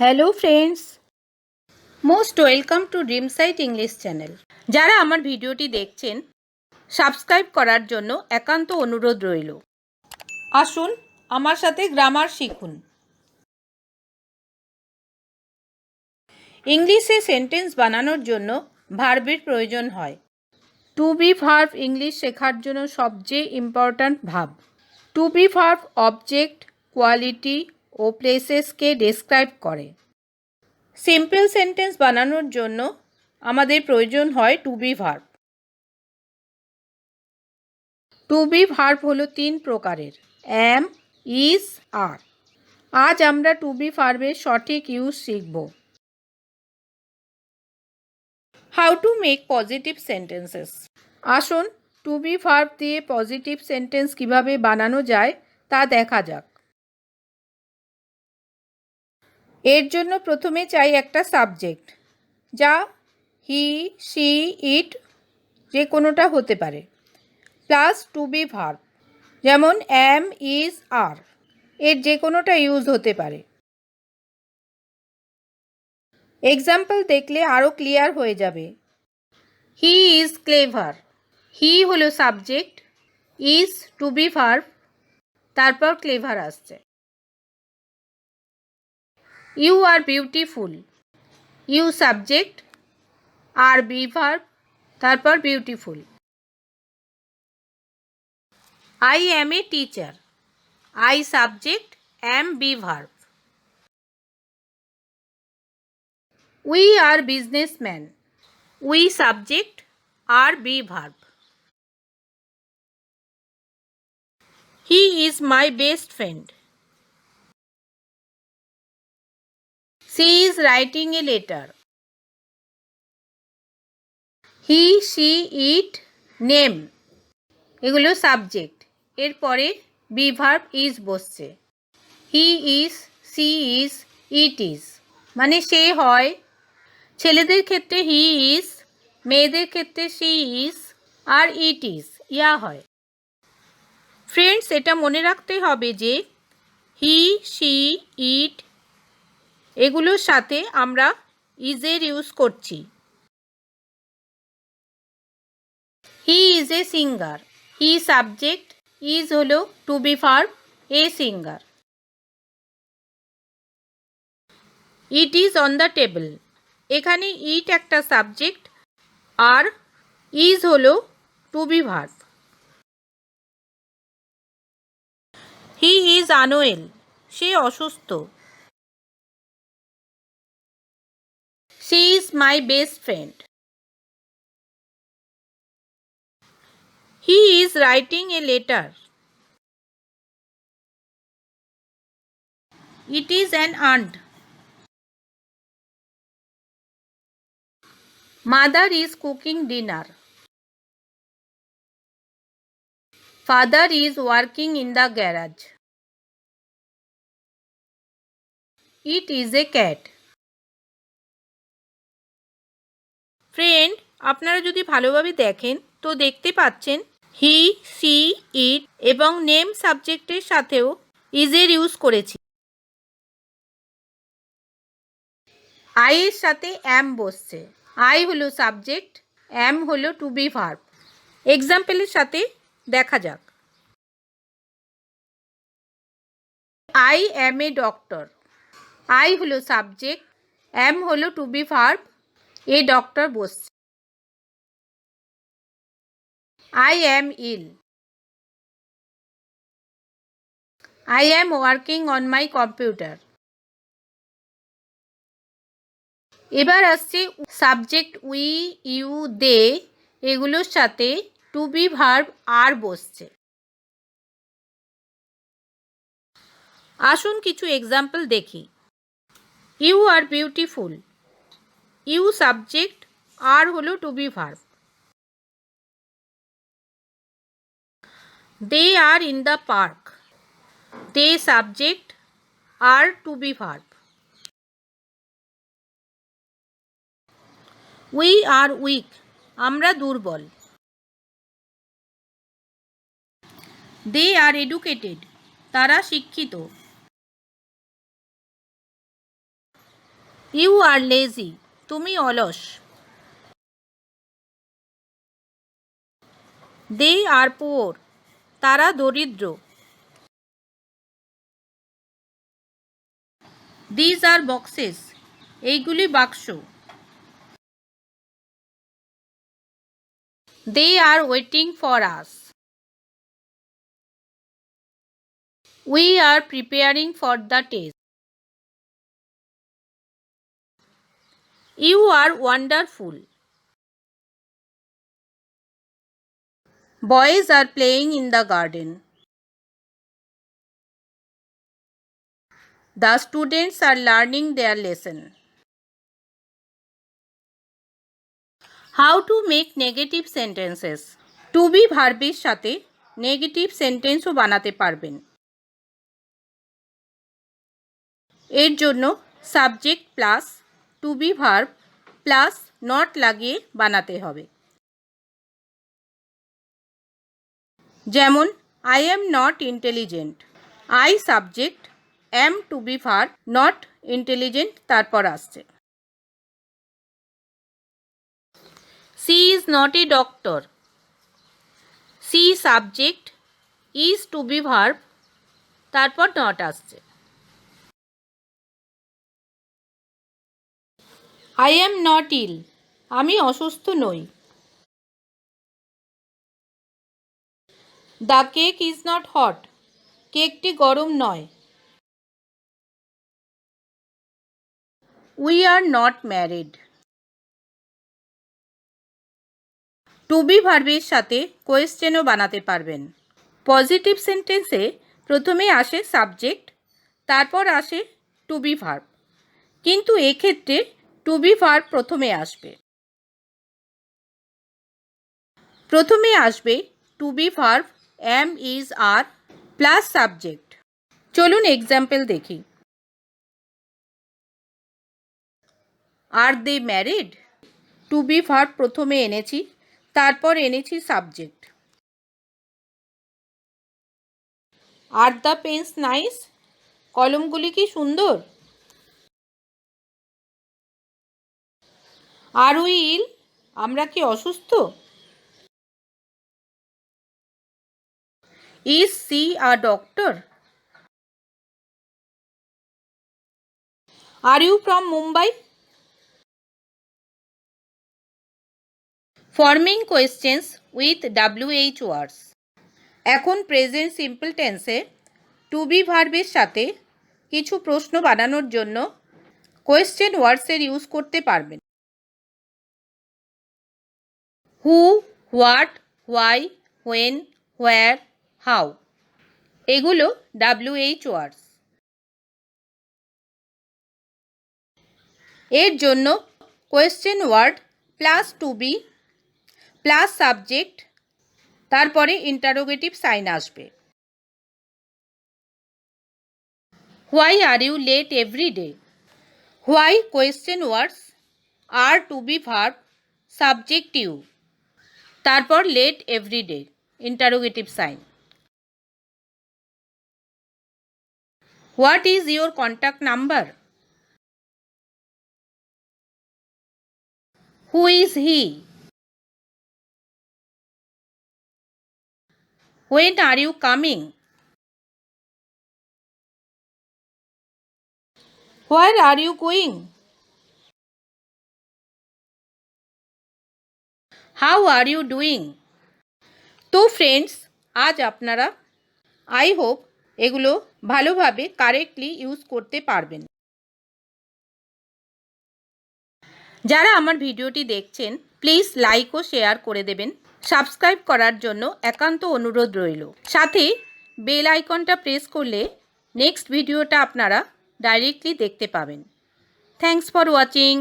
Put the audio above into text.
Hello friends, most welcome to dreamsite English channel. যারা আমার ভিডিওটি দেখছেন সাবস্ক্রাইব করার জন্য একান্ত অনুরোধ রইল। আসুন আমার সাথে গ্রামার শিখুন। ইংলিশে সেন্টেন্স বানানোর জন্য ভার্বের প্রয়োজন হয়। টু বি ভার্ব ইংলিশ শেখার জন্য সবচেয়ে important verb. To be verb object, quality ও প্লেসেসকে ডেসক্রাইব করে। সিম্পল সেন্টেন্স বানানোর জন্য আমাদের প্রয়োজন হয় to be verb. To be verb হলো 3 প্রকারের: অ্যাম, ইজ, আর। আজ আমরা টু বি ভার্বের সঠিক ইউজ শিখব। How to make positive sentences. আসুন টু বি ভার্ব দিয়ে পজিটিভ সেন্টেন্স কিভাবে বানানো যায় তা দেখা যাক। এর জন্য প্রথমে চাই একটা সাবজেক্ট, যা হি, শি, ইট যে কোনোটা হতে পারে, প্লাস টু বি ভার্ব, যেমন অ্যাম, ইজ, আর। এর যে কোনোটা ইউজ হতে পারে। এক্সাম্পল দেখলে আরও ক্লিয়ার হয়ে যাবে। He is clever. হি হলো subject, is to be verb, তারপর ক্লেভার আসছে। You are beautiful. You subject, are be verb, তারপর beautiful. I am a teacher. I subject, am be verb. We are businessman. We subject, are be verb. He is my best friend. She is writing a letter. He, she, it, name এগুলো subject. এরপরে be verb is বসছে। He is, she is, it is মানে সে হয়। ছেলেদের ক্ষেত্রে he is, মেয়েদের ক্ষেত্রে সি ইজ, আর ইট ইজ ইয়া হয়। ফ্রেন্ডস, এটা মনে রাখতে হবে যে হি, শি, ইট এগুলোর সাথে আমরা ইজের ইউজ করছি। He is a singer. He subject, is হলো to be verb, a singer. It is on the table. এখানে ইট একটা সাবজেক্ট, আর ইজ হলো to be verb. He is unwell. সে অসুস্থ। She is my best friend. He is writing a letter. It is an ant. Mother is cooking dinner. Father is working in the garage. It is a cat. Friend, আপনারা যদি ভালোভাবে দেখেন তো দেখতে পাচ্ছেন হি, C, ইট এবং নেম সাবজেক্টের সাথেও ইজের ইউজ করেছি। আই এর সাথে অ্যাম বসছে। আই হলো সাবজেক্ট, অ্যাম হলো টু বি ভার্ব। এক্সাম্পলের সাথে দেখা যাক। I am a doctor. I হলো সাবজেক্ট, অ্যাম হলো to be verb, a doctor বসছে। I am ill. I am working on my computer. এবার আসছে সাবজেক্ট উই, ইউ, দে এগুলোর সাথে টু বি ভার্ব আর বসছে। আসুন কিছু এক্সাম্পল দেখি। You are beautiful. You subject, are হলো to be verb. They are in the park. They subject, are to be verb. We are weak. আমরা দুর্বল। They are educated. তারা শিক্ষিত। ইউ আর লেজি, তুমি অলস। দে আর পুয়ার, তারা দরিদ্র। দিজ আর বক্সেস, এইগুলি বাক্স। They are waiting for us, we are preparing for the test. You are wonderful, boys are playing in the garden. The students are learning their lesson. How to make negative sentences? To be ভার্বের সাথে negative সেন্টেন্সও বানাতে পারবেন। এর জন্য subject plus to be verb plus not লাগিয়ে বানাতে হবে। যেমন I M not intelligent, I subject, am to be verb, not intelligent তারপর আসছে। She is not a doctor, she subject, is to be verb, তারপর নট আসছে। আই M নট ইল, আমি অসুস্থ নই। The cake is not hot, কেকটি গরম নয়। We are not married. To be ভার্বের সাথে কোয়েশ্চেনও বানাতে পারবেন। পজিটিভ সেন্টেন্সে প্রথমে আসে সাবজেক্ট, তারপর আসে টু বি ভার্ব, কিন্তু এক্ষেত্রে টু বি ভার্ব প্রথমে আসবে। প্রথমে আসবে to be verb am is are plus subject. চলুন এক্সাম্পল দেখি। Are they married, to be verb প্রথমে এনেছি, তারপর এনেছি subject. Are the pens nice, কলমগুলি কি সুন্দর। আর উই ইল, আমরা কি অসুস্থ। Is she a doctor. Are you from Mumbai. Forming questions with WH words. এখন প্রেজেন্ট সিম্পল টেন্সে টু বি ভার্বের সাথে কিছু প্রশ্ন বানানোর জন্য কোয়েশ্চেন ওয়ার্ডসের ইউজ করতে পারবেন। Who, what, why, when, where, how, এগুলো WH ওয়ার্ডস। এর জন্য question word plus to be plus subject, তারপরে ইন্টারোগেটিভ সাইন আসবে। Why are you late every day. Why question words, are to be verb, subject you, তারপর late every day interrogative sign. What is your contact number. Who is he. When are you coming? Where are you going? How are you doing? তো friends, আজ আপনারা I hope এগুলো ভালোভাবে correctly use করতে পারবেন। যারা আমার ভিডিওটি দেখছেন প্লিজ লাইক ও শেয়ার করে দেবেন। সাবস্ক্রাইব করার জন্য একান্ত অনুরোধ রইল। সাথে বেল আইকনটা প্রেস করলে নেক্সট ভিডিওটা আপনারা ডাইরেক্টলি দেখতে পাবেন। Thanks for watching.